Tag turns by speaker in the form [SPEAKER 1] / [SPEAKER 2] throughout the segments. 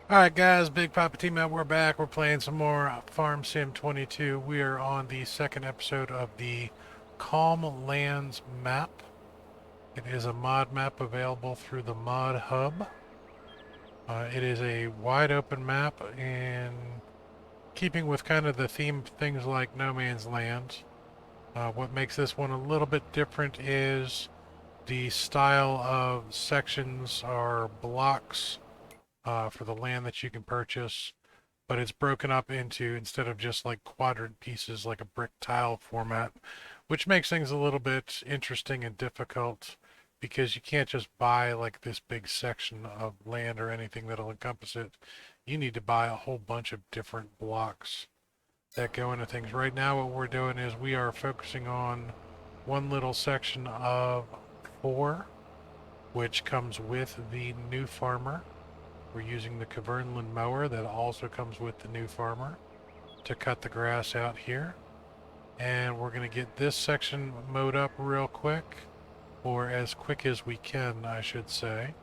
[SPEAKER 1] Alright guys, Big Poppa T-Mo, we're back. We're playing some more Farm Sim 22. We are on the second episode of the Calm Lands map. It is a mod map available through the mod hub. It is a wide open map in keeping with kind of the theme of things like No Man's Land. What makes this one a little bit different is the style of sections are blocks for the land that you can purchase, but it's broken up into, instead of just like quadrant pieces, like a brick tile format, which makes things a little bit interesting and difficult because you can't just buy like this big section of land or anything that'll encompass it. You need to buy a whole bunch of different blocks that go into things. Right now, what we're doing is we are focusing on one little section of 4, which comes with the new farmer. We're using the Kavernland mower that also comes with the new farmer to cut the grass out here. And we're going to get this section mowed up real quick, or as quick as we can, I should say.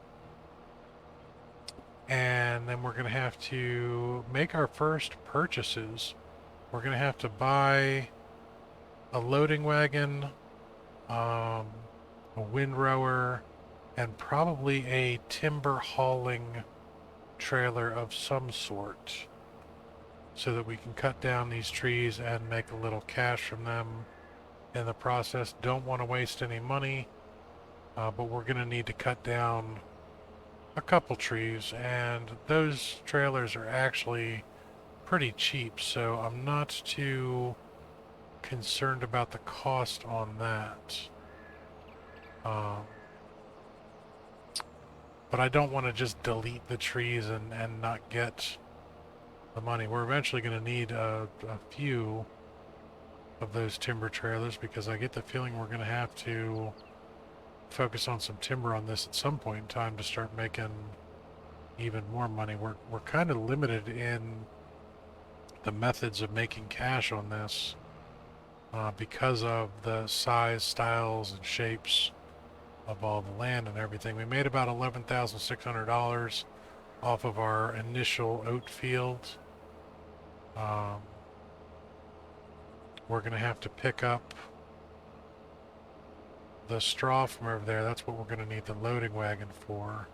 [SPEAKER 1] And then we're going to have to make our first purchases. We're going to have to buy a loading wagon, um, a windrower, and probably a timber hauling trailer of some sort, so that we can cut down these trees and make a little cash from them in the process. Don't want to waste any money, but we're going to need to cut down a couple trees, and those trailers are actually pretty cheap, so I'm not too concerned about the cost on that. Um, but I don't want to just delete the trees and not get the money. We're eventually going to need a few of those timber trailers, because I get the feeling we're going to have to focus on some timber on this at some point in time to start making even more money. We're kind of limited in the methods of making cash on this, because of the size, styles, and shapes of all the land and everything. We made about $11,600 off of our initial oat field. Um, we're going to have to pick up the straw from over there. That's what we're going to need the loading wagon for.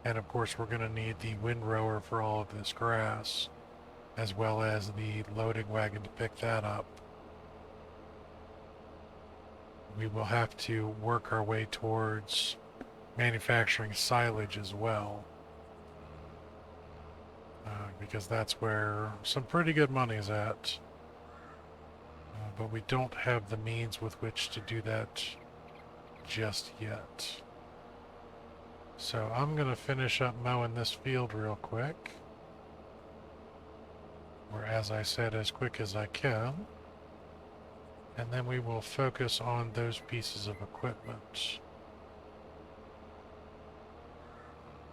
[SPEAKER 1] And of course, we're going to need the windrower for all of this grass, as well as the loading wagon to pick that up. We will have to work our way towards manufacturing silage as well, because that's where some pretty good money is at. But we don't have the means with which to do that just yet. So I'm going to finish up mowing this field real quick, or as I said, as quick as I can. And then we will focus on those pieces of equipment.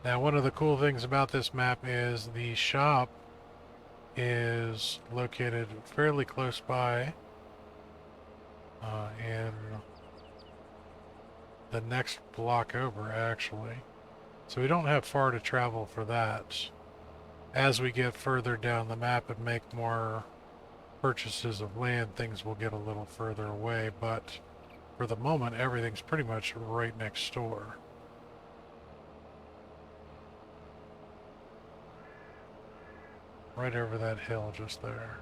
[SPEAKER 1] Now, one of the cool things about this map is the shop is located fairly close by, in the next block over, actually. So we don't have far to travel for that. As we get further down the map and make more purchases of land, things will get a little further away, but for the moment, everything's pretty much right next door. Right over that hill just there.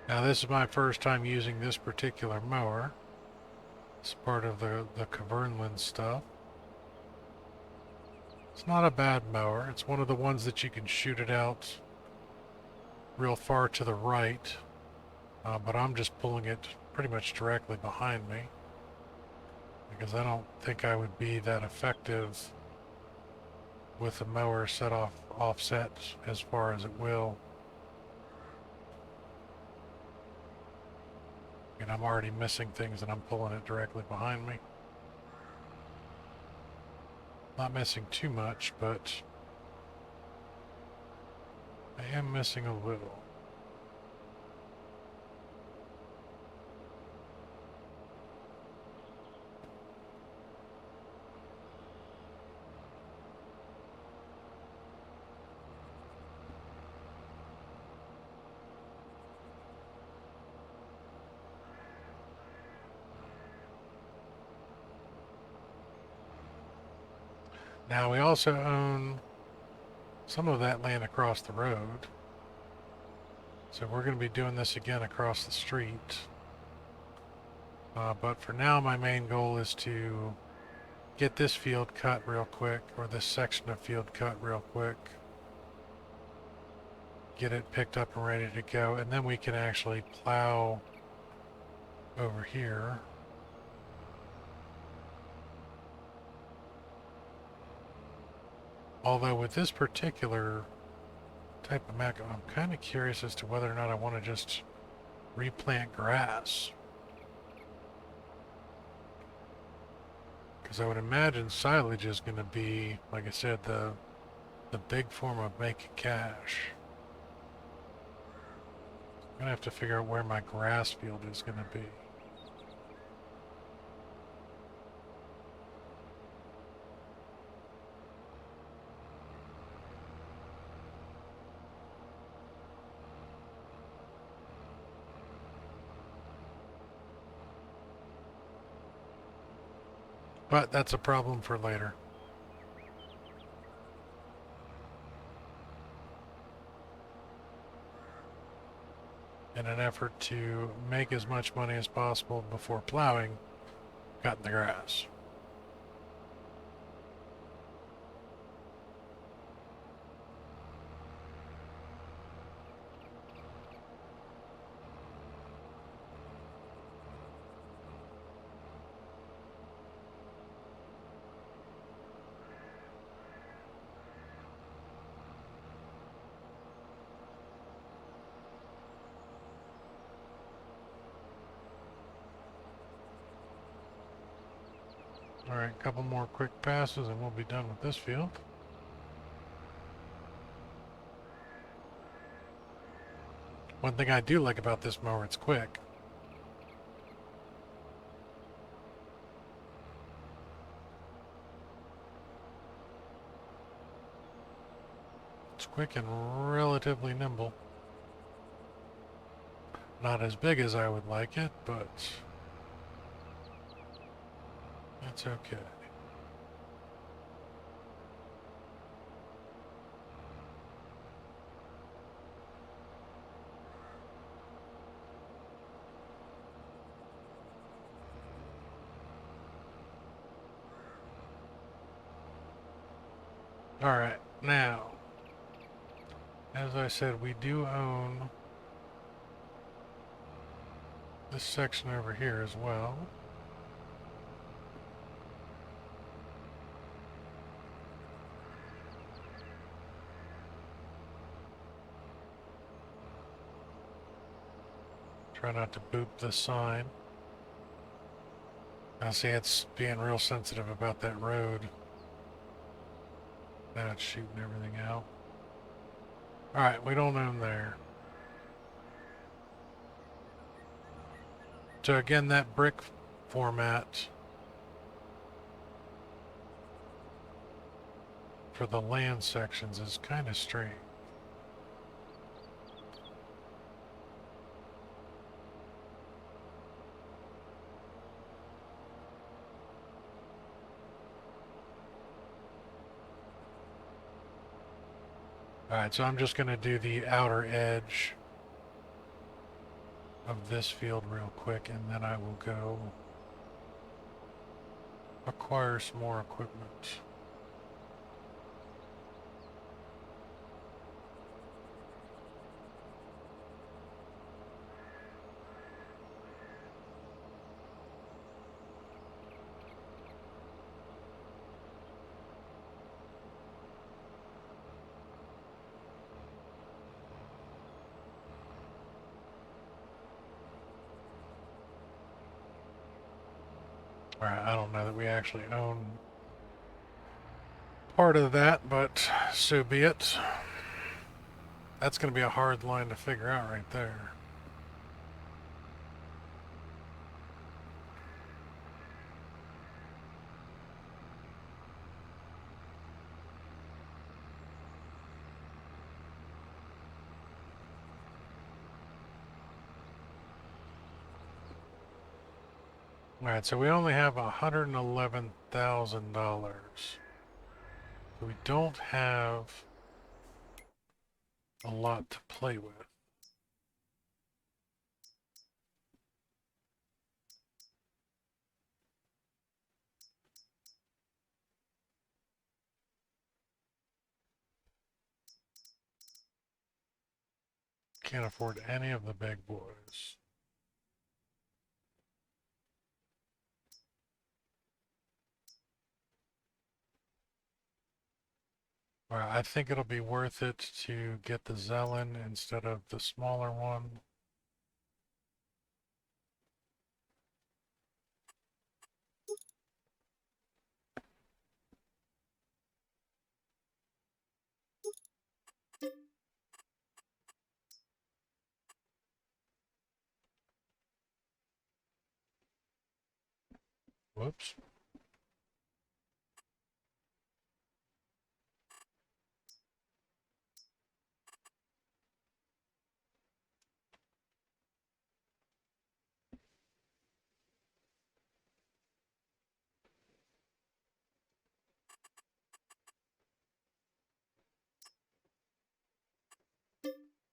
[SPEAKER 1] Now, this is my first time using this particular mower. It's part of the Kavernland stuff. It's not a bad mower. It's one of the ones that you can shoot it out real far to the right, but I'm just pulling it pretty much directly behind me, because I don't think I would be that effective with the mower set off offset as far as it will. And I'm already missing things and I'm pulling it directly behind me. Not missing too much, but I am missing a little. Now we also own some of that land across the road. So we're going to be doing this again across the street. But for now, my main goal is to get this field cut real quick, or this section of field cut real quick. Get it picked up and ready to go, and then we can actually plow over here. Although with this particular type of map, I'm kind of curious as to whether or not I want to just replant grass. Because I would imagine silage is going to be, like I said, the big form of making cash. I'm going to have to figure out where my grass field is going to be. But that's a problem for later. In an effort to make as much money as possible before plowing, cutting the grass. Alright, a couple more quick passes and we'll be done with this field. One thing I do like about this mower, it's quick. It's quick and relatively nimble. Not as big as I would like it, but that's okay. Alright, now, as I said, we do own this section over here as well. Try not to boop the sign. I see it's being real sensitive about that road. Now it's shooting everything out. Alright, we don't own there. So again, that brick format for the land sections is kind of strange. Alright, so I'm just going to do the outer edge of this field real quick, and then I will go acquire some more equipment. Alright, I don't know that we actually own part of that, but so be it. That's going to be a hard line to figure out right there. Alright, so we only have $111,000. So we don't have a lot to play with. Can't afford any of the big boys. Well, I think it'll be worth it to get the Zelen instead of the smaller one. Whoops.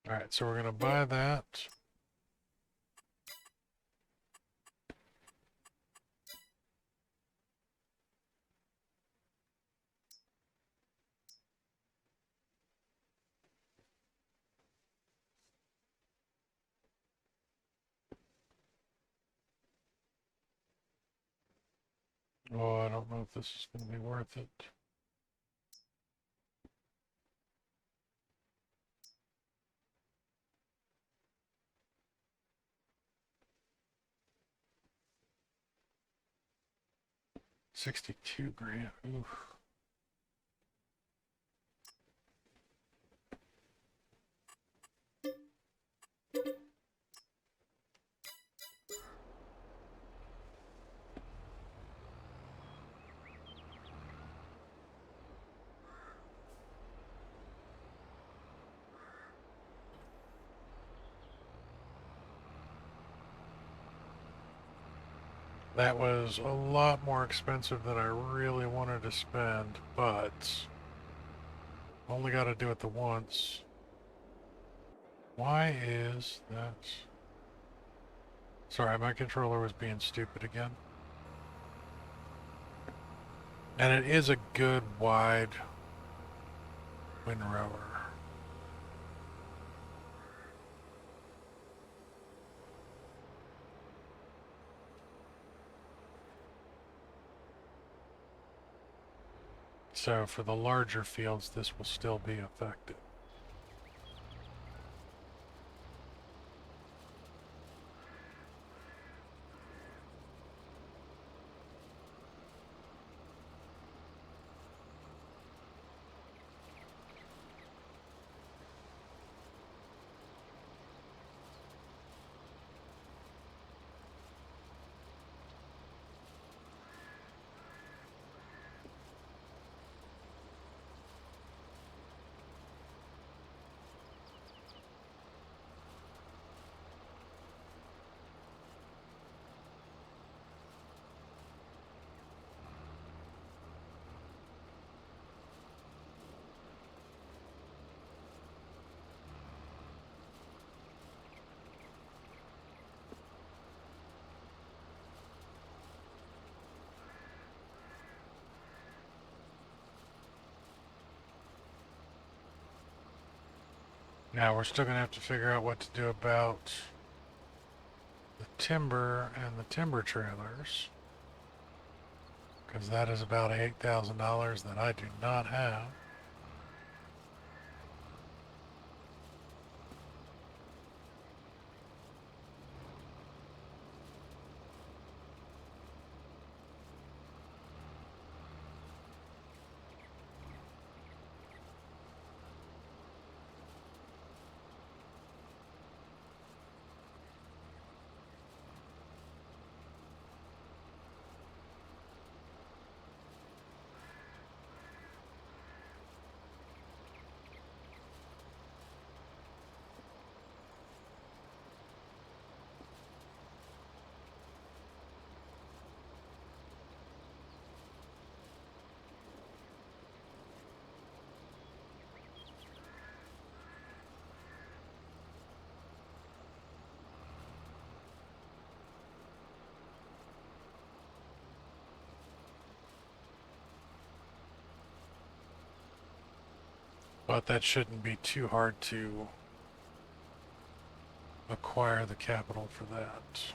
[SPEAKER 1] Alright, so we're going to buy that. Oh, I don't know if this is going to be worth it. $62 grand. Oof. That was a lot more expensive than I really wanted to spend, but only got to do it the once. Why is that? Sorry, my controller was being stupid again. And it is a good wide windrower. So for the larger fields, this will still be effective. Now we're still going to have to figure out what to do about the timber and the timber trailers, because that is about $8,000 that I do not have. But that shouldn't be too hard to acquire the capital for that.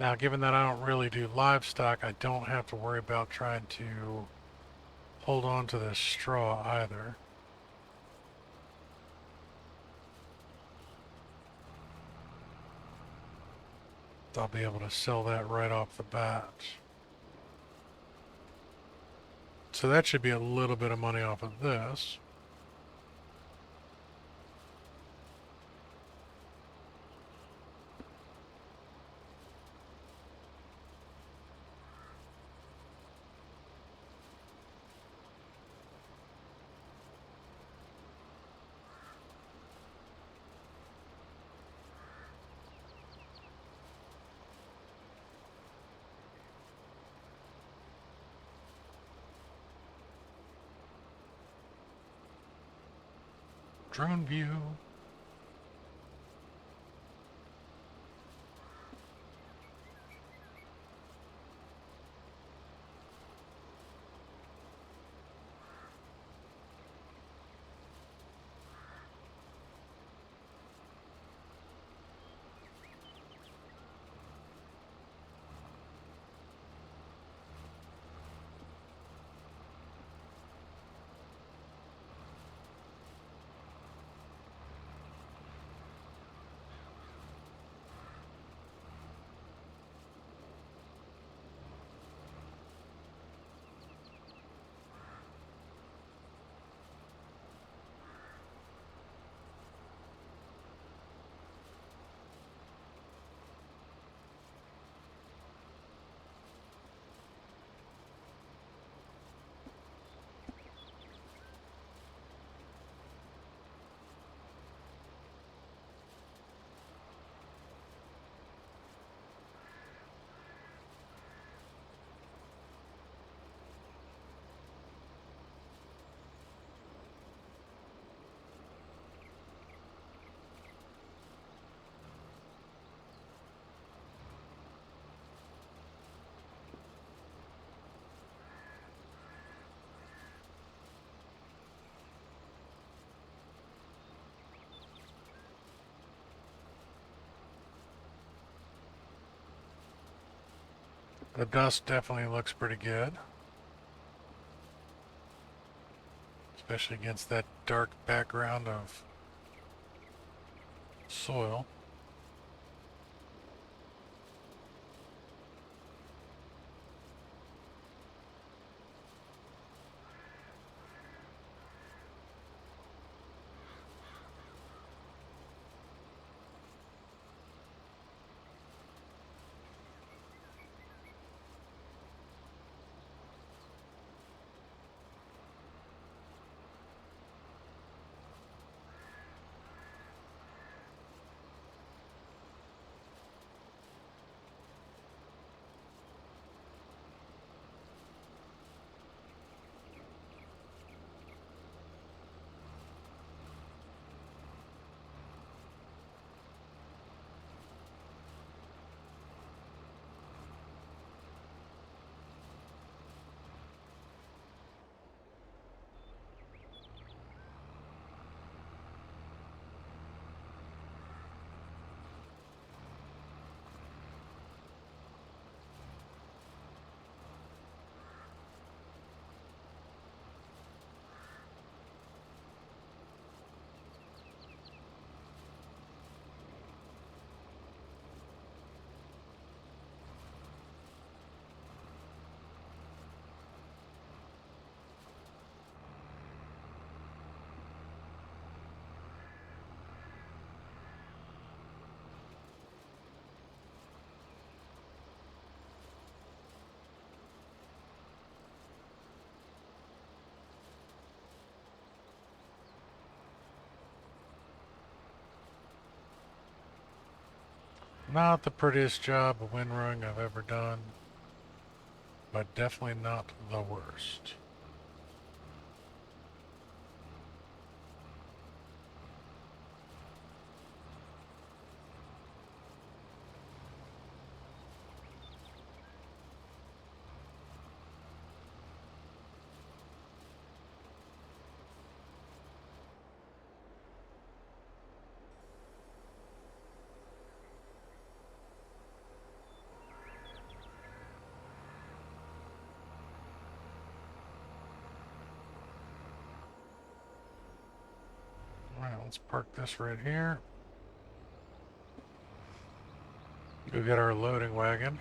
[SPEAKER 1] Now, given that I don't really do livestock, I don't have to worry about trying to hold on to this straw either. I'll be able to sell that right off the bat. So that should be a little bit of money off of this. Drone view. The dust definitely looks pretty good, especially against that dark background of soil. Not the prettiest job of windrowing I've ever done, but definitely not the worst. Alright, let's park this right here. Go get our loading wagon.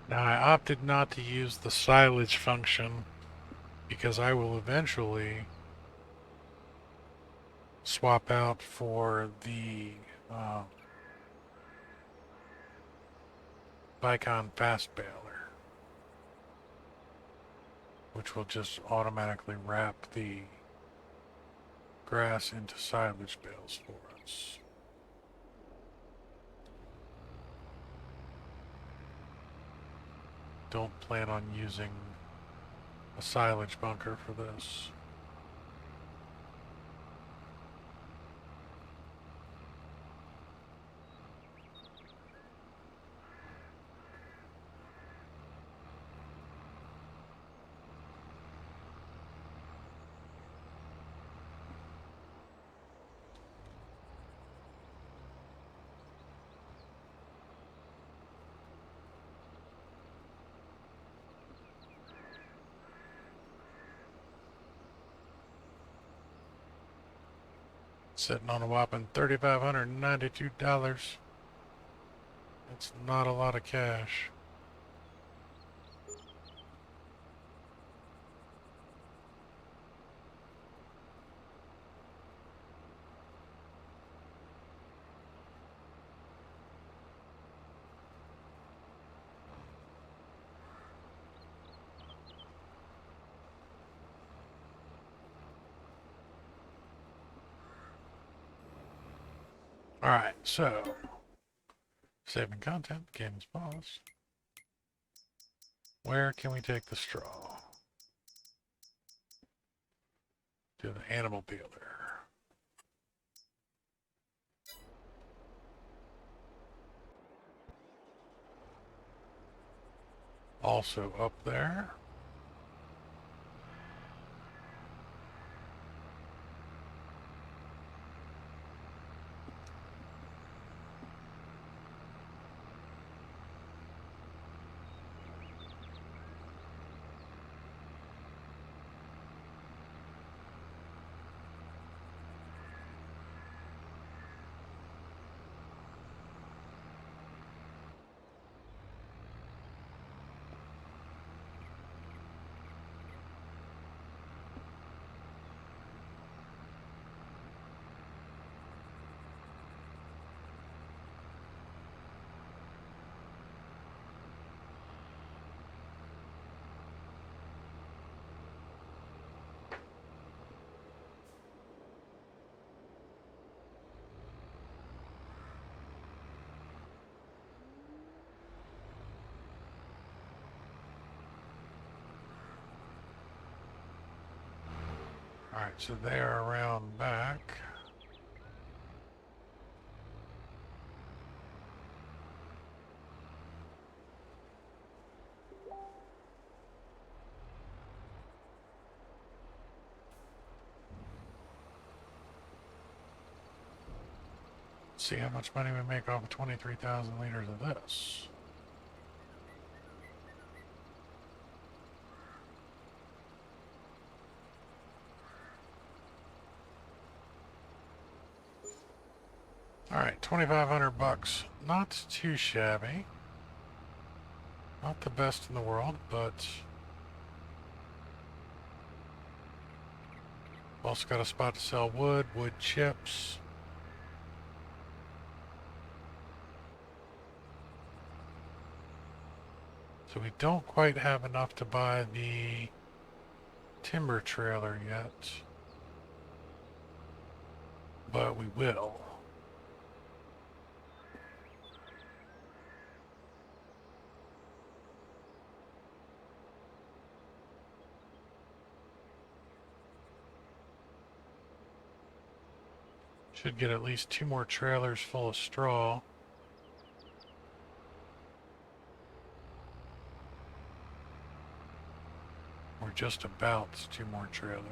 [SPEAKER 1] Now I opted not to use the silage function because I will eventually swap out for the Vicon fast baler, which will just automatically wrap the grass into silage bales for us. Don't plan on using a silage bunker for this. Sitting on a whopping $3,592. That's not a lot of cash. Alright, so saving content, game is paused. Where can we take the straw? To the animal peeler. Also up there. Alright, so they are around back. See how much money we make off of 23,000 liters of this. $2,500 bucks. Not too shabby. Not the best in the world, but also got a spot to sell wood, wood chips. So we don't quite have enough to buy the timber trailer yet, but we will. Should get at least 2 more trailers full of straw. Or just about 2 more trailers.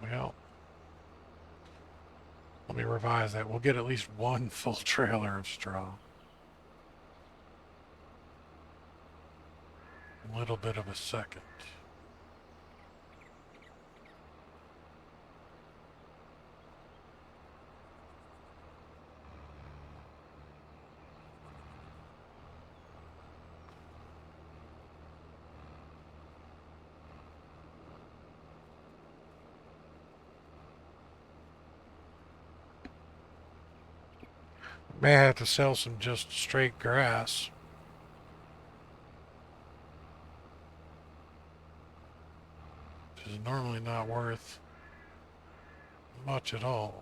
[SPEAKER 1] Well, let me revise that. We'll get at least 1 full trailer of straw. A little bit of a second. May have to sell some just straight grass. Which is normally not worth much at all.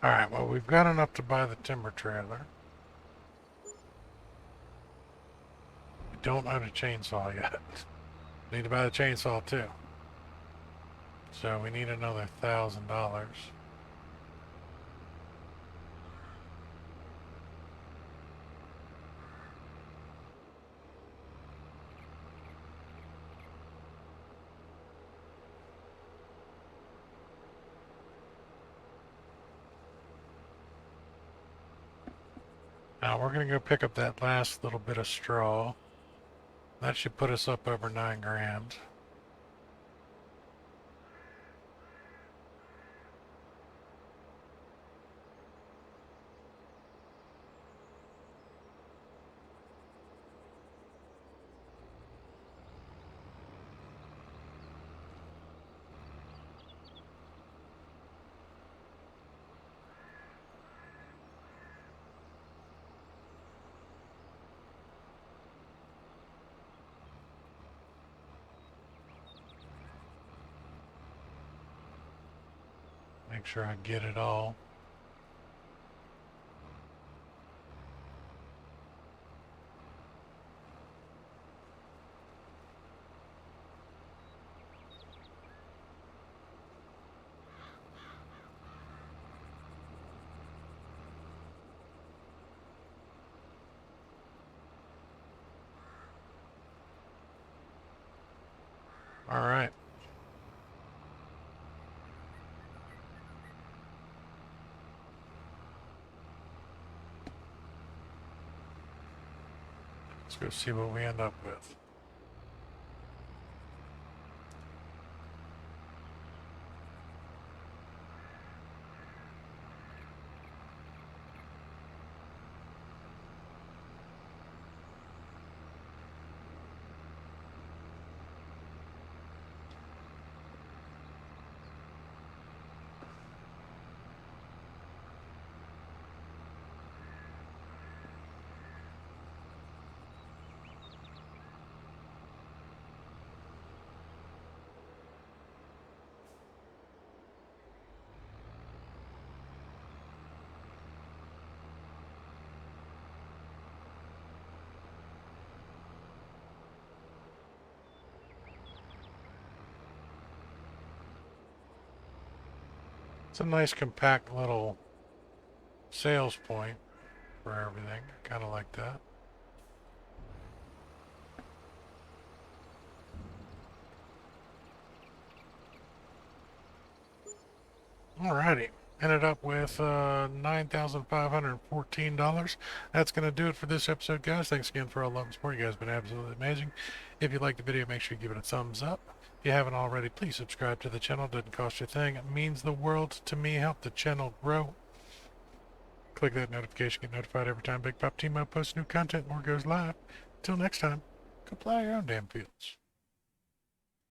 [SPEAKER 1] Alright, well, we've got enough to buy the timber trailer. We don't own a chainsaw yet. Need to buy the chainsaw too. So we need another $1,000. Now we're going to go pick up that last little bit of straw. That should put us up over 9 grand. Make sure I get it all. All right. Let's go see what we end up with. It's a nice compact little sales point for everything. Kind of like that. Alrighty. Ended up with $9,514. That's going to do it for this episode, guys. Thanks again for all love and support. You guys have been absolutely amazing. If you liked the video, make sure you give it a thumbs up. If you haven't already, please subscribe to the channel. It doesn't cost you a thing. It means the world to me. Help the channel grow. Click that notification. Get notified every time Big Poppa T-Mo posts new content or goes live. Until next time, go plow your own damn fields.